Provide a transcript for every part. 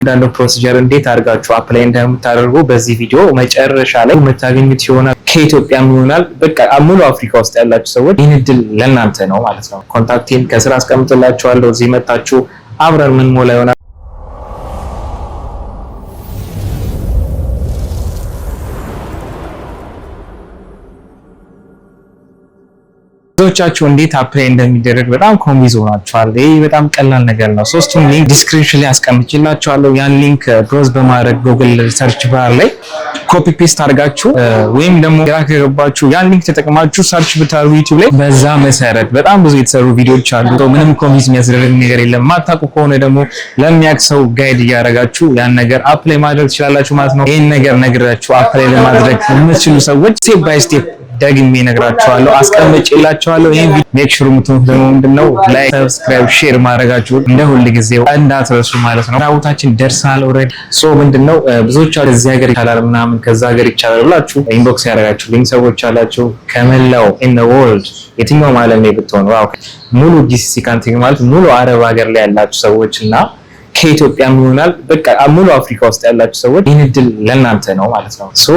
አንዳንዱ ፕሮሲጀር እንዴት አድርጋችሁ አፕላይ እንደምታደርጉ በዚህ ቪዲዮ መጨረሻ ላይ የምታገኙት ይሆናል። ከኢትዮጵያም ይሆናል በቃ ሙሉ አፍሪካ ውስጥ ያላችሁ ሰዎች ይህን እድል ለእናንተ ነው ማለት ነው። ኮንታክቴን ከስራ አስቀምጥላችኋለሁ። እዚህ መጣችሁ አብረን ምን ሞላ ይሆናል። ብዙዎቻችሁ እንዴት አፕላይ እንደሚደረግ በጣም ኮንቪዝ ሆናችኋል። ይሄ በጣም ቀላል ነገር ነው። ሶስቱም ሊንክ ዲስክሪፕሽን ላይ አስቀምጬላችኋለሁ። ያን ሊንክ ብሮዝ በማድረግ ጉግል ሰርች ባር ላይ ኮፒ ፔስት አድርጋችሁ ወይም ደግሞ ግራ ከገባችሁ ያን ሊንክ ተጠቅማችሁ ሰርች ብታደርጉ ዩቲዩብ ላይ በዛ መሰረት በጣም ብዙ የተሰሩ ቪዲዮዎች አሉ። ምንም ኮንቪዝ የሚያስደርግ ነገር የለም። ማታውቁ ከሆነ ደግሞ ለሚያውቅ ሰው ጋይድ እያደረጋችሁ ያን ነገር አፕላይ ማድረግ ትችላላችሁ ማለት ነው። ይሄን ነገር ነግራችሁ አፕላይ ለማድረግ የምትችሉ ሰዎች ስቴፕ ባይ ስቴፕ ደግሜ እነግራችኋለሁ፣ አስቀምጬላችኋለሁ። ይሄን ሜክ ሹር የምትሆኑት ደግሞ ምንድነው ላይክ፣ ሰብስክራይብ፣ ሼር ማድረጋችሁ እንደ ሁል ጊዜው እንዳትረሱ ማለት ነው። ራውታችን ደርሳል ኦልሬዲ። ሶ ምንድነው ብዙዎቻችሁ እዚህ ሀገር ይቻላል ምናምን ከዛ ሀገር ይቻላል ብላችሁ ኢንቦክስ ያደረጋችሁ ሊንክ ሰዎች አላችሁ ከመላው ኢን ዘ ወርልድ የትኛውም ዓለም ላይ ብትሆኑ ሙሉ ጂሲሲ ካንትሪ ማለት ሙሉ አረብ ሀገር ላይ ያላችሁ ሰዎች እና ከኢትዮጵያም ይሆናል በቃ ሙሉ አፍሪካ ውስጥ ያላችሁ ሰዎች ይህን እድል ለእናንተ ነው ማለት ነው። ሶ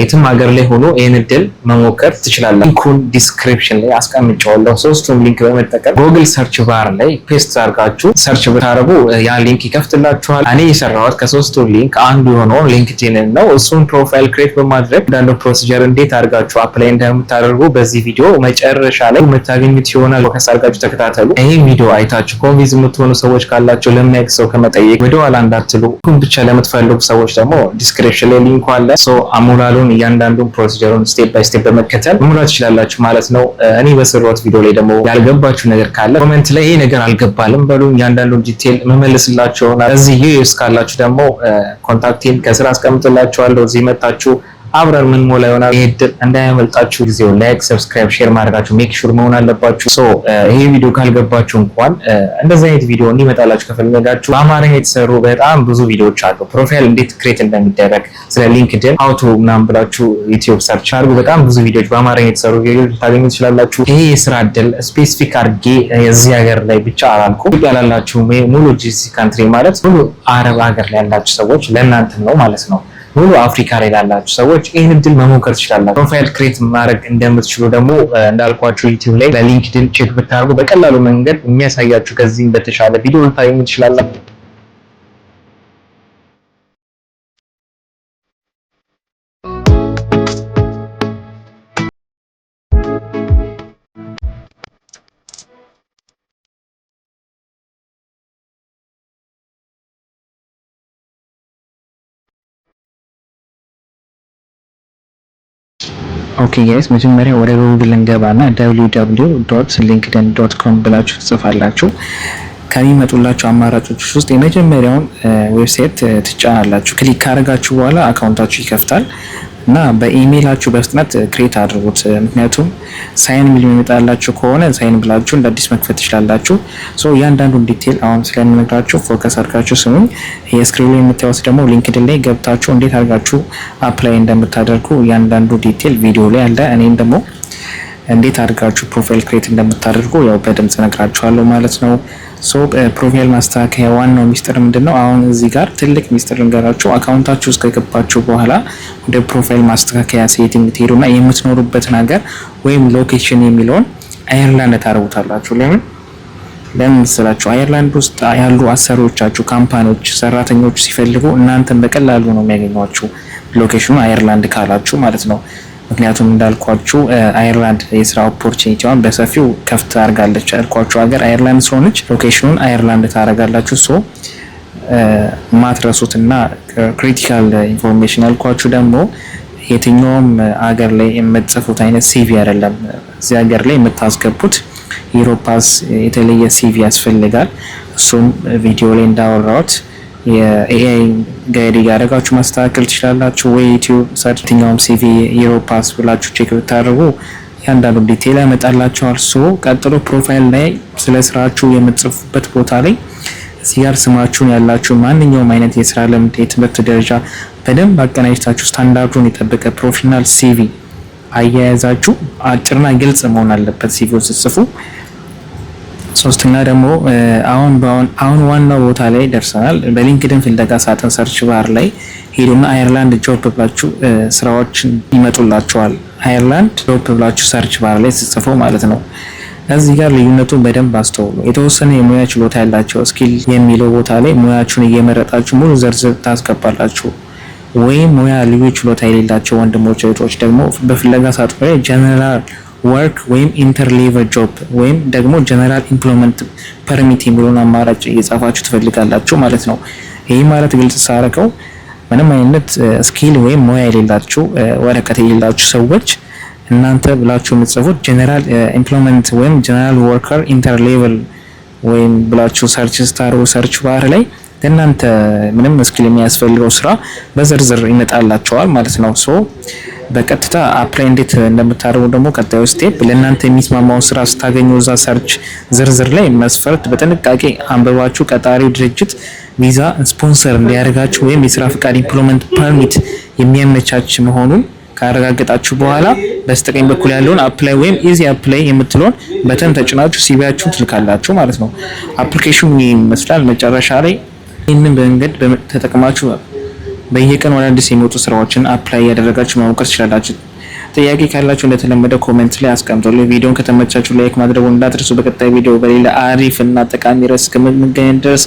የትም ሀገር ላይ ሆኖ ይህን እድል መሞከር ትችላላችሁ። ሊንኩን ዲስክሪፕሽን ላይ አስቀምጬዋለሁ። ሶስቱም ሊንክ በመጠቀም ጉግል ሰርች ባር ላይ ፔስት አድርጋችሁ ሰርች ብታደርጉ ያን ሊንክ ይከፍትላችኋል። እኔ የሰራሁት ከሶስቱ ሊንክ አንዱ የሆነው ሊንክድኢን ነው። እሱን ፕሮፋይል ክሬት በማድረግ አንዳንዱ ፕሮሲጀር እንዴት አድርጋችሁ አፕላይ እንደምታደርጉ በዚህ ቪዲዮ መጨረሻ ላይ የምታገኙት ይሆናል። ፎከስ አድርጋችሁ ተከታተሉ። ይሄን ቪዲዮ አይታችሁ ኮንቪንስ የምትሆኑ ሰዎች ካላችሁ ለሚያውቅ ሰው ከመጠየቅ ወደ ኋላ እንዳትሉ። ብቻ ለምትፈልጉ ሰዎች ደግሞ ዲስክሪፕሽን ላይ ሊንኩ አለ። ሶ አሞላሉን እያንዳንዱን ፕሮሲጀሩን ስቴፕ ባይ ስቴፕ በመከተል መሙላት ትችላላችሁ ማለት ነው። እኔ በሰራሁት ቪዲዮ ላይ ደግሞ ያልገባችሁ ነገር ካለ ኮሜንት ላይ ይሄ ነገር አልገባልም በሉኝ። እያንዳንዱን ዲቴል መመለስላችሁ ይሆናል። እዚህ ዩኤስ ካላችሁ ደግሞ ኮንታክቴን ከስራ አስቀምጥላችኋለሁ። እዚህ መጣችሁ አብረን ምን ሞላ ይሆናል። ይሄ እድል እንዳያመልጣችሁ ጊዜው ላይክ፣ ሰብስክራይብ፣ ሼር ማድረጋችሁ ሜክ ሹር መሆን አለባችሁ። ሶ ይሄ ቪዲዮ ካልገባችሁ እንኳን እንደዚህ አይነት ቪዲዮ እንዲመጣላችሁ ከፈለጋችሁ በአማርኛ የተሰሩ በጣም ብዙ ቪዲዮዎች አሉ። ፕሮፋይል እንዴት ክሬት እንደሚደረግ ስለ ሊንክድኢን አውቶ ምናምን ብላችሁ ዩቲዩብ ሰርች አድርጉ። በጣም ብዙ ቪዲዮዎች በአማርኛ የተሰሩ ቪዲዮዎች ታገኙ ትችላላችሁ። ይሄ የስራ እድል ስፔሲፊክ አድርጌ የዚህ ሀገር ላይ ብቻ አላልኩም። ያላላችሁ ሙሉ ጂሲሲ ካንትሪ ማለት ሙሉ አረብ ሀገር ላይ ያላችሁ ሰዎች ለእናንተ ነው ማለት ነው። ሙሉ አፍሪካ ላይ ላላችሁ ሰዎች ይህን እድል መሞከር ትችላላችሁ። ፕሮፋይል ክሬት ማድረግ እንደምትችሉ ደግሞ እንዳልኳችሁ ዩቲዩብ ላይ በሊንክድኢን ቼክ ብታደርጉ በቀላሉ መንገድ የሚያሳያችሁ ከዚህም በተሻለ ቪዲዮ ልታገኙ ትችላላችሁ። ኦኬ ጋይስ መጀመሪያ ወደ ጉግል እንገባና www.linkedin.com ብላችሁ ትጽፋላችሁ። ከሚመጡላችሁ አማራጮች ውስጥ የመጀመሪያውን ዌብሳይት ትጫናላችሁ። ክሊክ ካደረጋችሁ በኋላ አካውንታችሁ ይከፍታል እና በኢሜይላችሁ በፍጥነት ክሬት አድርጉት። ምክንያቱም ሳይን ሚል የሚመጣላችሁ ከሆነ ሳይን ብላችሁ እንደ አዲስ መክፈት ትችላላችሁ። ሶ እያንዳንዱን ዲቴል አሁን ስለምነግራችሁ ፎከስ አድርጋችሁ ስሙኝ። የስክሪን ላይ የምታዩት ደግሞ ሊንክድኢን ላይ ገብታችሁ እንዴት አድርጋችሁ አፕላይ እንደምታደርጉ እያንዳንዱ ዲቴል ቪዲዮ ላይ አለ። እኔም ደግሞ እንዴት አድርጋችሁ ፕሮፋይል ክሬት እንደምታደርጉ ያው በድምጽ ነግራችኋለሁ ማለት ነው። ሶ ፕሮፋይል ማስተካከያ ዋናው ሚስጥር ምንድነው? አሁን እዚህ ጋር ትልቅ ሚስጥር ልንገራችሁ። አካውንታችሁ ውስጥ ከገባችሁ በኋላ ወደ ፕሮፋይል ማስተካከያ ሴቲንግ ትሄዱና የምትኖሩበትን ሀገር ወይም ሎኬሽን የሚለውን አየርላንድ ታደርጉታላችሁ። ለምን መሰላችሁ? አየርላንድ ውስጥ ያሉ አሰሪዎቻችሁ ካምፓኒዎች ሰራተኞች ሲፈልጉ እናንተን በቀላሉ ነው የሚያገኟችሁ፣ ሎኬሽኑ አየርላንድ ካላችሁ ማለት ነው። ምክንያቱም እንዳልኳችሁ አየርላንድ የስራ ኦፖርቹኒቲዋን በሰፊው ከፍት አድርጋለች። ያልኳችሁ ሀገር አየርላንድ ስለሆነች ሎኬሽኑን አየርላንድ ታደርጋላችሁ። ሶ ማትረሱትና ክሪቲካል ኢንፎርሜሽን ያልኳችሁ ደግሞ የትኛውም ሀገር ላይ የምትጽፉት አይነት ሲቪ አይደለም። እዚህ ሀገር ላይ የምታስገቡት ዩሮፓስ የተለየ ሲቪ ያስፈልጋል። እሱም ቪዲዮ ላይ እንዳወራሁት የኤአይ ጋይድ ያደረጋችሁ ማስተካከል ትችላላችሁ። ወይ ዩቲዩብ ሰርች የትኛውም ሲቪ ዩሮፓስ ብላችሁ ቼክ ብታደርጉ ያንዳንዱ ዲቴል ያመጣላችኋል። ሶ ቀጥሎ ፕሮፋይል ላይ ስለ ስራችሁ የምትጽፉበት ቦታ ላይ እዚህ ጋር ስማችሁን ያላችሁ ማንኛውም አይነት የስራ ልምድ፣ የትምህርት ደረጃ በደንብ አቀናጅታችሁ ስታንዳርዱን የጠበቀ ፕሮፌሽናል ሲቪ አያያዛችሁ አጭርና ግልጽ መሆን አለበት። ሲቪው ስትጽፉ ሶስተኛ ደግሞ አሁን ዋናው ቦታ ላይ ደርሰናል። በሊንክድን ፍለጋ ሳጥን ሰርች ባር ላይ ሄዱና አየርላንድ ጆብ ብላችሁ ስራዎችን ይመጡላችኋል። አየርላንድ ጆብ ብላችሁ ሰርች ባር ላይ ጽፎ ማለት ነው። እዚህ ጋር ልዩነቱን በደንብ አስተውሉ። የተወሰነ የሙያ ችሎታ ያላቸው ስኪል የሚለው ቦታ ላይ ሙያችሁን እየመረጣችሁ ሙሉ ዝርዝር ታስገባላችሁ። ወይም ሙያ ልዩ ችሎታ የሌላቸው ወንድሞች እህቶች ደግሞ በፍለጋ ሳጥኑ ላይ ጀነራል ወርክ ወይም ኢንተርሌቨል ጆብ ወይም ደግሞ ጀነራል ኢምፕሎይመንት ፐርሚት የሚለውን አማራጭ እየጻፋችሁ ትፈልጋላችሁ ማለት ነው። ይህ ማለት ግልጽ ሳረከው ምንም አይነት ስኪል ወይም ሙያ የሌላችሁ ወረቀት የሌላችሁ ሰዎች እናንተ ብላችሁ የምትጽፉት ጀነራል ኢምፕሎይመንት ወይም ጀነራል ወርከር ኢንተርሌቨል ወይም ብላችሁ ሰርች ባር ላይ ለእናንተ ምንም ስኪል የሚያስፈልገው ስራ በዝርዝር ይመጣላችኋል ማለት ነው። ሶ በቀጥታ አፕላይ እንዴት እንደምታደርጉ ደግሞ ቀጣዩ ስቴፕ ለእናንተ የሚስማማውን ስራ ስታገኙ እዛ ሰርች ዝርዝር ላይ መስፈርት በጥንቃቄ አንብባችሁ ቀጣሪው ድርጅት ቪዛ ስፖንሰር እንዲያደርጋችሁ ወይም የስራ ፍቃድ ኢምፕሎይመንት ፐርሚት የሚያመቻች መሆኑን ካረጋገጣችሁ በኋላ በስተቀኝ በኩል ያለውን አፕላይ ወይም ኢዚ አፕላይ የምትለውን በተን ተጭናችሁ ሲቪያችሁን ትልካላችሁ ማለት ነው። አፕሊኬሽኑ ይመስላል። መጨረሻ ላይ ይህንን መንገድ ተጠቅማችሁ በየቀኑ አዳዲስ የሚወጡ ስራዎችን አፕላይ ያደረጋችሁ መሞከር ትችላላችሁ። ጥያቄ ካላችሁ እንደተለመደ ኮሜንት ላይ አስቀምጡልኝ። ቪዲዮን ከተመቻችሁ ላይክ ማድረጉን እንዳትረሱ። በቀጣይ ቪዲዮ በሌላ አሪፍ እና ጠቃሚ ርዕስ እስከምንገናኝ ድረስ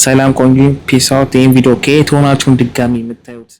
ሰላም ቆዩ። ፒስ አውት። ይህን ቪዲዮ ከየት ሆናችሁ ድጋሚ የምታዩት